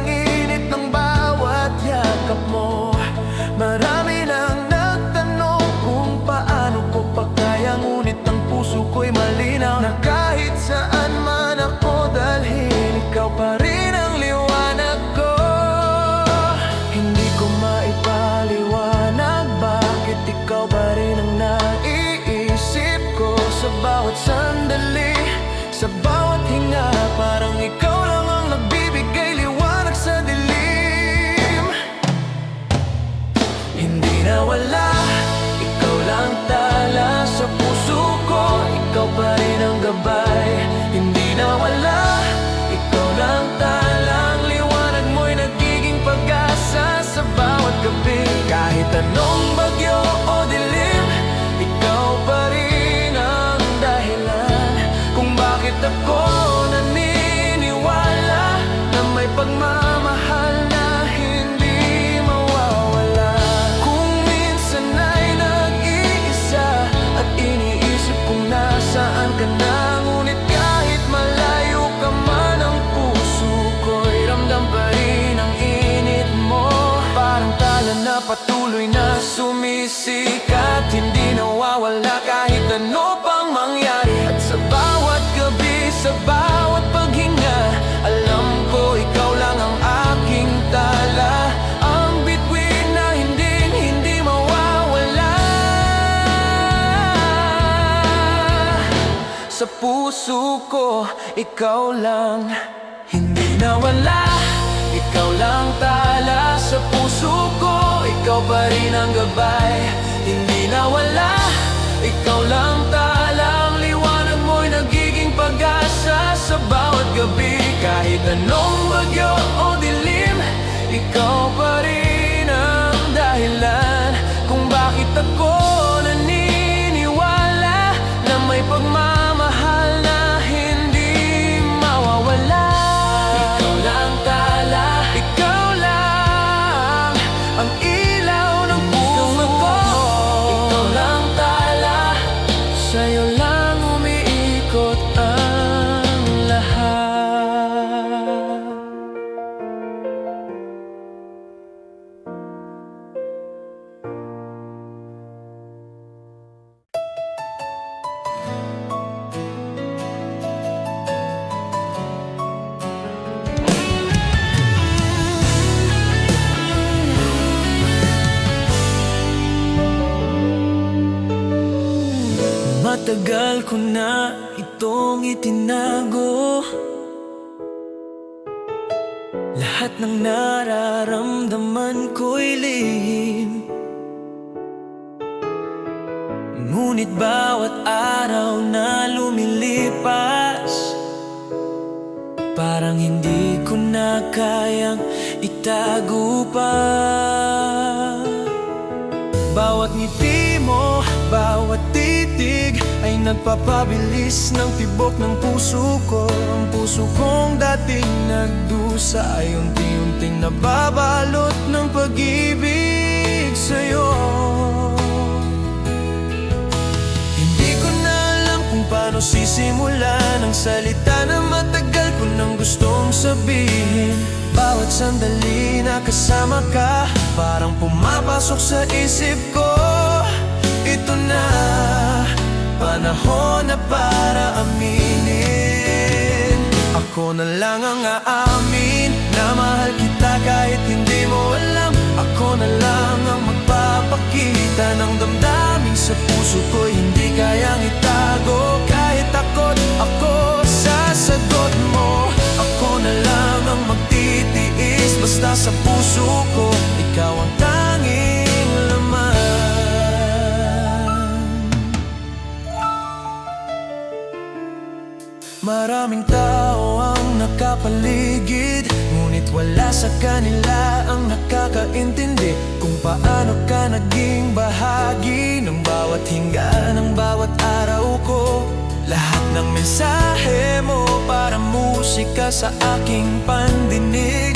B: patuloy na sumisikat, hindi nawawala kahit ano pang mangyari. At sa bawat gabi, sa bawat paghinga, alam ko ikaw lang ang aking tala, ang bituin na hindi mawawala. Sa puso ko, ikaw lang, hindi nawala. Ikaw lang tala sa puso ko, ikaw pa rin ang gabay, hindi nawala. Ikaw lang tala, ang liwanag mo'y nagiging pag-asa sa bawat gabi. Kahit anong bagyo o dilim, ikaw pa rin ang dahilan kung bakit ako naniniwala na may pagmamahal na hindi mawawala. Ikaw lang tala, ikaw lang ang ilaw ng puso ko. Ikaw lang tala, sa'yo lang umiikot ang lahat. Matagal ko na itong itinago, lahat ng nararamdaman ko'y lihim. Ngunit bawat araw na lumilipas, parang hindi ko na kayang itago pa. Bawat ngiti mo, bawat titig ay nagpapabilis ng tibok ng puso ko. Ang puso kong dating nagdusa ay unti-unting nababalot ng pag-ibig sa'yo. Hindi ko na alam kung paano sisimulan ang salita na matagal ko nang gustong sabihin. Bawat sandali na kasama ka, parang pumapasok sa isip ko. Ito na, panahon na para aminin. Ako na lang ang aamin na mahal kita kahit hindi mo alam. Ako na lang ang magpapakita ng damdamin sa puso ko, hindi kayang itago. Kahit takot ako sa sagot mo, ako na lang ang magtitiis. Basta sa puso ko, ikaw ang tanging laman. Maraming tao ang nakapaligid, ngunit wala sa kanila ang nakakaintindi kung paano ka naging bahagi ng bawat hinga ng bawat araw ko. Lahat ng mensahe mo para musika sa aking pandinig.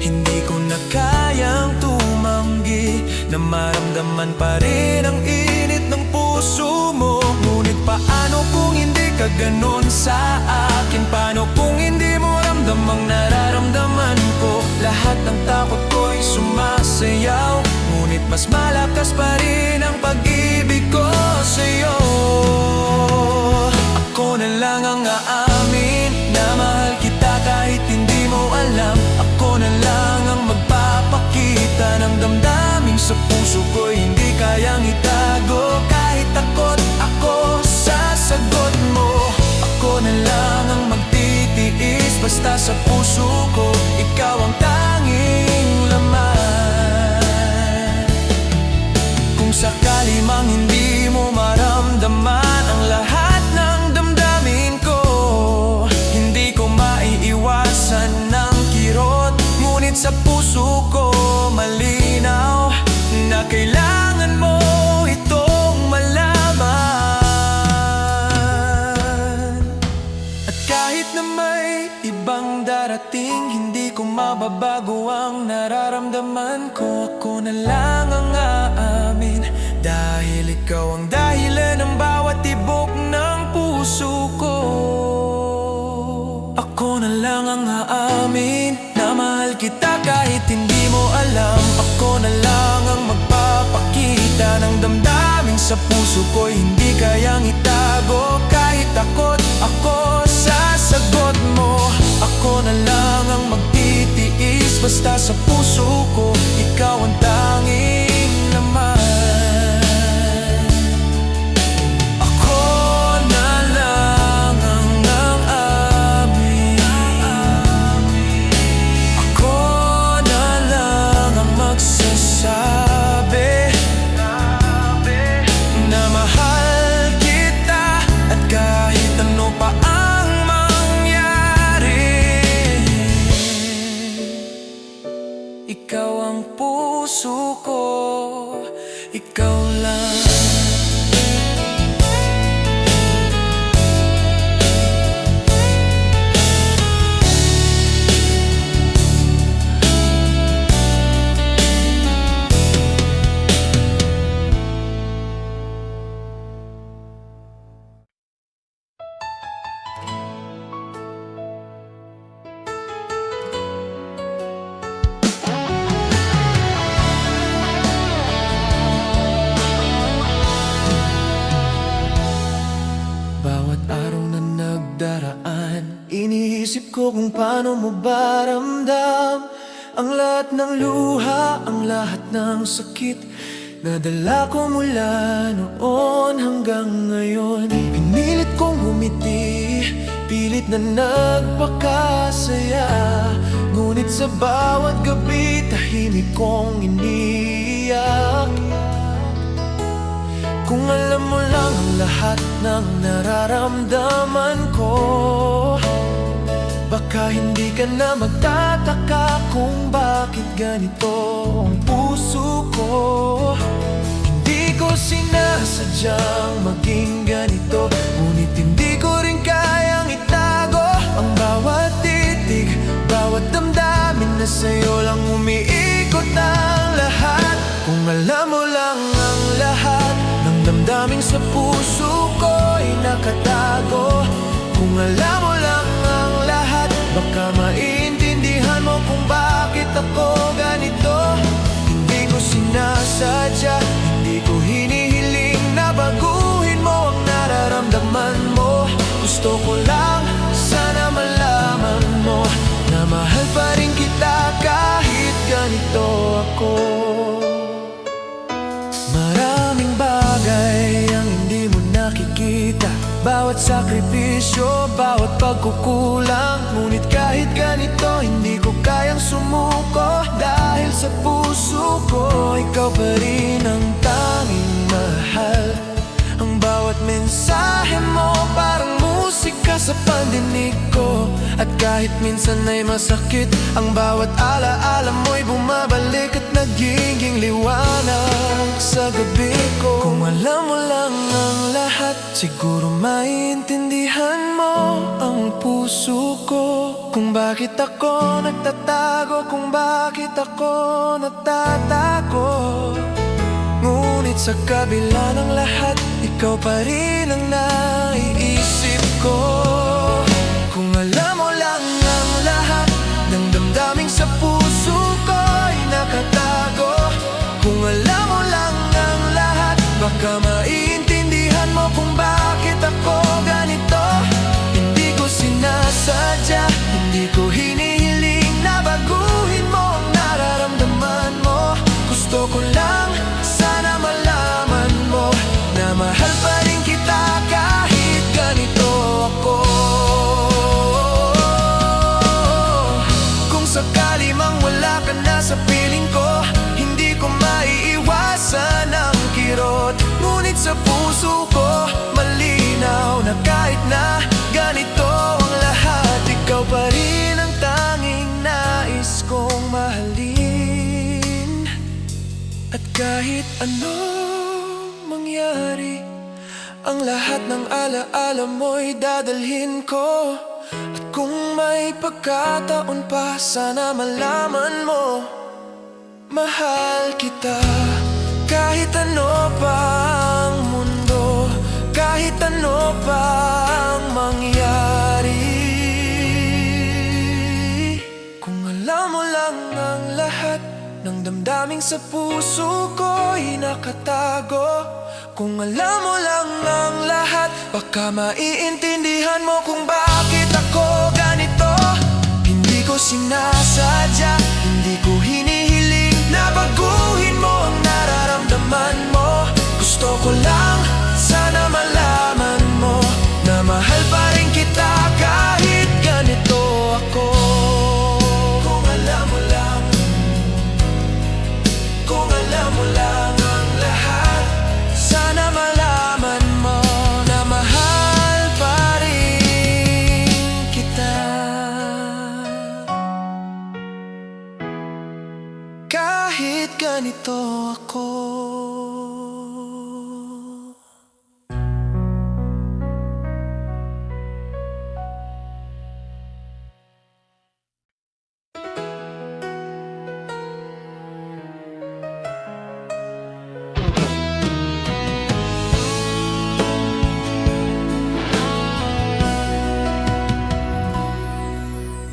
B: Hindi ko na kayang tumanggi na maramdaman pa rin ang init ng puso mo. Ngunit paano kung hindi ka ganon sa akin? Paano kung hindi mo ramdam ang nararamdaman ko? Lahat ng takot ko'y sumasayaw, ngunit mas malakas pa rin ang pag-ibig ko sa'yo. Ako na lang ang aamin na mahal kita kahit hindi mo alam. Ako na lang ang magpapakita ng damdamin sa puso ko, hindi kayang itago. Kahit takot ako sa sagot mo, ako na lang ang magtitiis. Basta sa puso ko, ikaw ang tanging laman. Kung sakali mang hindi mo maramdaman ang lahat ng damdamin ko, hindi ko maiiwasan ng kirot. Ngunit sa puso ko malinaw na kailangan mo itong malaman. At kahit na may ibang darating, hindi ko mababago ang nararamdaman ko. Ako na lang ang aamin, dahil ikaw ang dahilan ng bawat tibok ng puso ko. Ako na lang ang aamin na mahal kita kahit hindi mo alam. Ako na lang ang magpapakita ng damdamin sa puso ko'y hindi kayang itago. Kahit takot ako sa sagot mo, ako na lang ang magtitiis. Basta sa puso ko, ikaw ang tanging laman. Ako na lang ang aamin. Ako na lang ang magsasabi na mahal kita, at kahit ano pa ang mangyari, ikaw ang puso ko, ikaw lang. Bawat araw na nagdaraan, iniisip ko kung paano mo ba ramdam ang lahat ng luha, ang lahat ng sakit na dala ko mula noon hanggang ngayon. Pinilit kong humiti, pilit na nagpakasaya, ngunit sa bawat gabi tahimik kong iniiyak. Kung alam mo lang ang lahat ng nararamdaman ko, baka hindi ka na magtataka kung bakit ganito ang puso ko. Hindi ko sinasadyang maging ganito, ngunit hindi ko rin kayang itago ang bawat titig, bawat damdamin na sa'yo lang umiikot ang lahat. Kung alam mo lang ang lahat ng damdamin sa puso ko'y nakatago, kung alam mo lang ang lahat, baka maintindihan mo kung bakit ako ganito. Hindi ko sinasadya, hindi ko hinihiling na baguhin mo ang nararamdaman mo. Gusto ko lang sana malaman mo na mahal pa rin kita kahit ganito ako. Maraming bagay ang hindi mo nakikita, bawat sakripisyo, bawat pagkukulang, ngunit kahit ganito hindi ko kayang sumuko. Dahil sa puso ko, ikaw pa rin ang tanging mahal. Ang bawat mensahe mo parang musika sa pandinig ko, at kahit minsan ay masakit, ang bawat alaala mo'y bumabalik at nagiging liwanag sa gabi ko. Kung alam mo lang ang lahat, siguro maintindihan mo ang puso ko, kung bakit ako nagtatago, kung bakit ako natatago. Ngunit sa kabila ng lahat, ikaw pa rin ang naiisip ko. Kung alam mo lang ang lahat ng damdaming sa puso ko'y nakatago, kung alam mo lang ang lahat, baka maintindihan mo kung bakit ako ganito. Hindi ko sinasadya, hindi ko hinihiling na baguhin mo ang nararamdaman mo. Gusto ko lang sana malaman mo na mahal pa rin kita kahit ganito ako. Kung sakali mang wala ka na sa piling ko, hindi ko maiiwasan ang kirot, ngunit sa puso ko malinaw na kahit na ganito ang lahat, ikaw pa rin ang tanging nais kong mahalin. At kahit anong mangyari, ang lahat ng alaala mo'y dadalhin ko. At kung may pagkataon pa, sana malaman mo, mahal kita. Kahit ano pa ang mundo, kahit ano pa ang mangyari, kung alam mo lang lahat ng damdaming sa puso ko'y nakatago. Kung alam mo lang ang lahat, baka maiintindihan mo kung bakit ako ganito. Hindi ko sinasadya, hindi ko hinihiling na baguhin mo ang nararamdaman mo. Gusto ko lang sana malaman mo na mahal pa rin kita kahit ganito ako. Kung alam mo lang, kung alam mo lang ang lahat, sana malaman mo na mahal pa rin kita kahit ganito ako.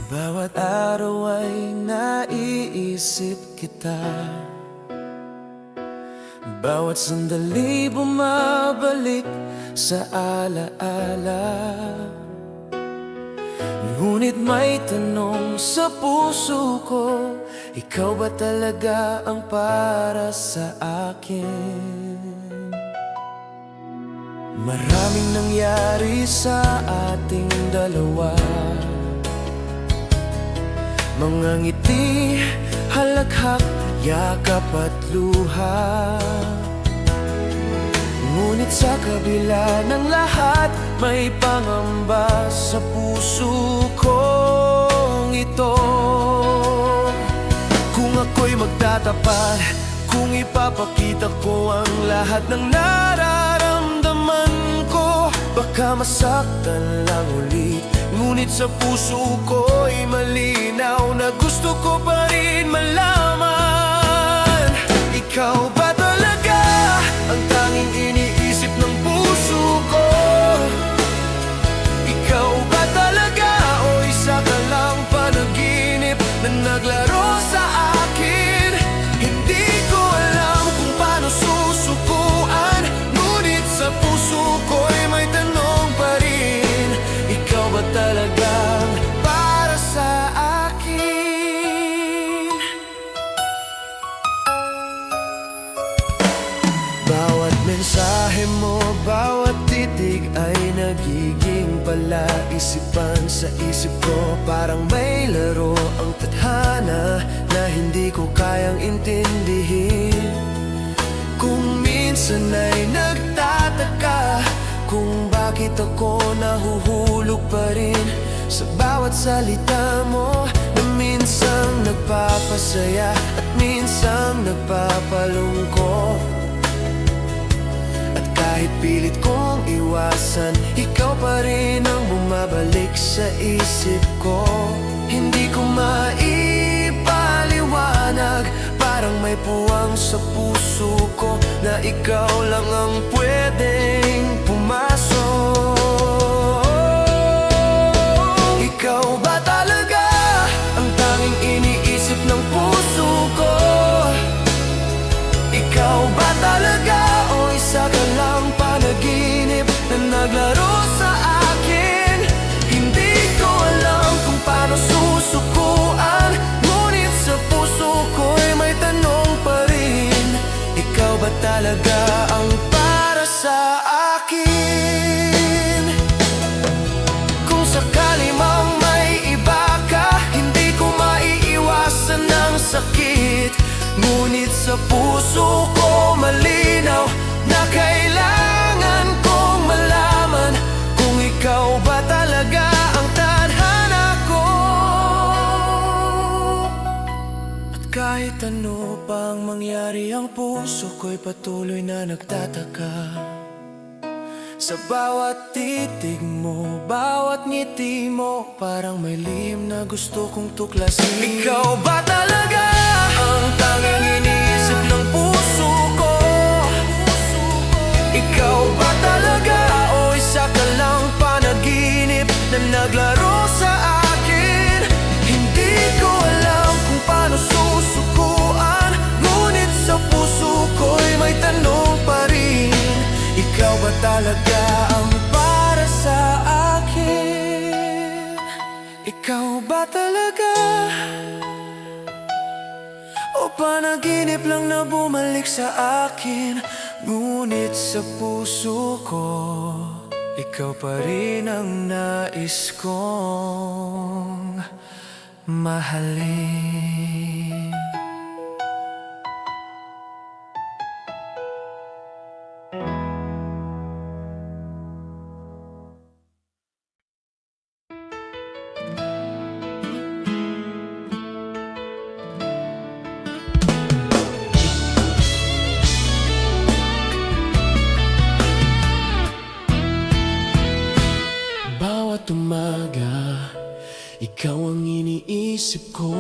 B: Bawat araw ay naiisip kita, bawat sandali bumabalik sa alaala. Ngunit may tanong sa puso ko, ikaw ba talaga ang para sa akin? Maraming nangyari sa ating dalawa, mga ngiti, halakhak, yakap at luha. Ngunit sa kabila ng lahat, may pangamba sa puso kong ito. Kung ako'y magtatapat, kung ipapakita ko ang lahat ng nararamdaman ko, baka masaktan lang ulit. Ngunit sa puso ko'y malinaw na gusto ko pa rin malaman. Ikaw ba talaga ang tanging iniisip ng puso ko? Ikaw ba talaga o isa ka lang panaginip na naglaro sa akin? Hindi ko alam kung paano susukuan, ngunit sa puso ko'y may tanong pa rin. Ikaw ba talagang para sa akin? Bawat mensahe mo, bawat titig ay nagiging palaisipan sa isip ko. Parang may laro ang tadhana na hindi ko kayang intindihin. Kung minsan ay nagtataka kung bakit ako nahuhulog pa rin sa bawat salita mo, na minsang nagpapasaya at minsang nagpapalungkot. At kahit pilit kong iwasan, ikaw pa rin ang bumabalik sa isip ko. Hindi ko maipaliwanag, parang may puwang sa puso ko na ikaw lang ang pwedeng pumasok. Ikaw ba talaga ang tanging iniisip ng puso ko? Ikaw ba talaga o isa ka lang panaginip na naglaro sa akin? Hindi ko alam kung paano susukuan, ngunit sa puso ko'y may tanong pa rin. Ikaw ba talaga ang para sa akin? Kung sakali mang may iba ka, hindi ko maiiwasan ang sakit. Ngunit sa puso ko malinaw na kailangan kong malaman kung ikaw ba talaga ang tadhana ko. At kahit ano pang mangyari, ang puso ko'y patuloy na nagtataka sa bawat titig mo, bawat ngiti mo, parang may lihim na gusto kong tuklasin. Ikaw ba talaga ang tanging iniisip ng puso ko? Ikaw ba talaga o isa ka lang panaginip na naglaro sa akin? Hindi ko alam kung paano susuko panaginip lang na bumalik sa akin, ngunit sa puso ko ikaw pa rin ang nais kong mahalin. Bawat umaga, ikaw ang iniisip ko.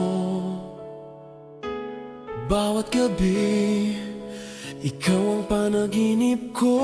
B: Bawat gabi, ikaw ang panaginip ko.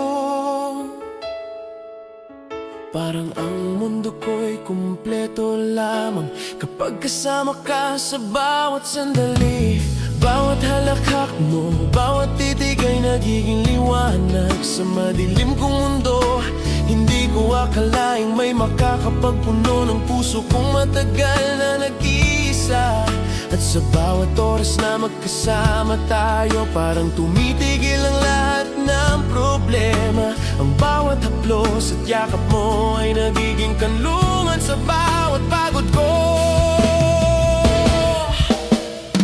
B: Parang ang mundo ko'y kumpleto lamang kapag kasama ka sa bawat sandali. Bawat halakhak mo, bawat titig ay nagiging liwanag sa madilim kong mundo. Hindi ko akalaing may makakapagpuno ng puso kong matagal na nag-iisa. At sa bawat oras na magkasama tayo, parang tumitigil ang lahat ng problema. Ang bawat haplos at yakap mo ay nagiging kanlungan sa bawat pagod ko.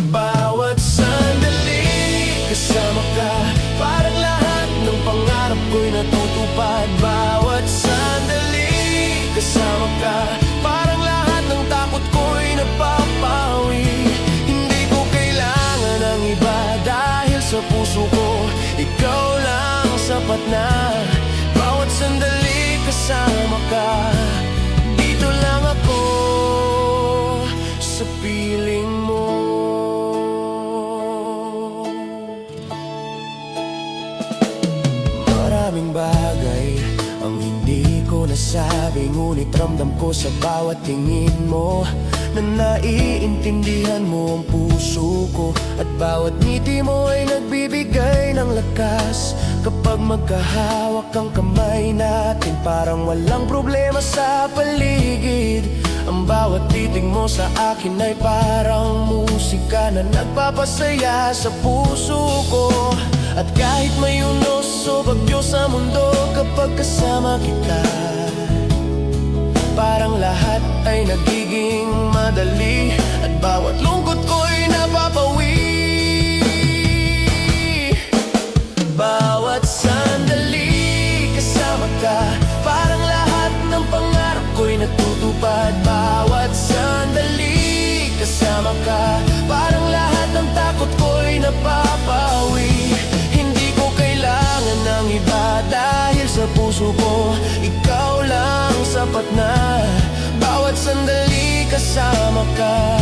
B: Bawat sandali kasama ka, parang lahat ng pangarap ko'y natutupad. Bawat sandali kasama ka, parang lahat ng takot ko'y napapawi. Hindi ko kailangan ng iba dahil sa puso ko ikaw lang sapat na. Bawat sandali kasama ka, dito lang ako sa piling mo. Maraming bagay ang hindi ko nasabi, ngunit ramdam ko sa bawat tingin mo na naiintindihan mo ang puso ko. At bawat ngiti mo ay nagbibigay ng lakas. Kapag magkahawak ang kamay natin, parang walang problema sa paligid. Ang bawat titig mo sa akin ay parang musika na nagpapasaya sa puso ko. At kahit may unos o bagyo sa mundo, kapag kasama kita, parang lahat ay nagiging madali. At bawat lungkot ko'y napapawi. Bawat sandali kasama ka, parang lahat ng pangarap ko'y natutupad. Bawat sandali kasama ka, parang lahat ng takot ko'y napapawi. Hindi ko kailangan ng iba dahil sa puso ko ikaw lang sapat na. Bawat sandali kasama ka,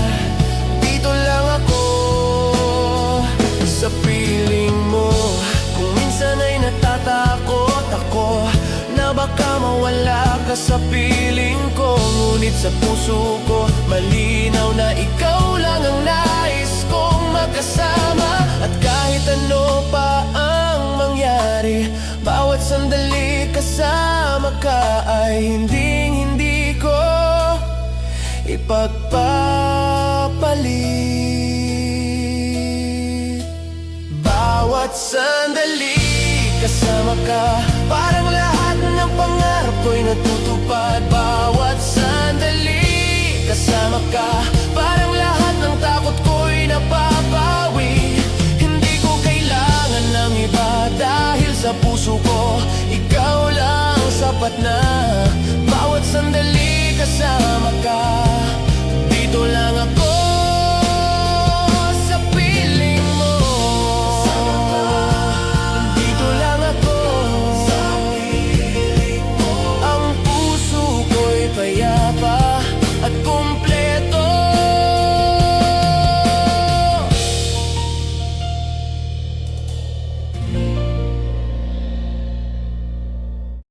B: dito lang ako sa piling mo. Kung minsan ay natatakot ako na baka mawala ka sa piling ko, ngunit sa puso ko malinaw na ikaw lang ang nais kong magkasama. At kahit ano pa ang mangyari, bawat sandali kasama ka ay hindi ko ipagpapalit. Bawat sandali kasama ka, parang lahat ng pangarap ko'y natutupad. Bawat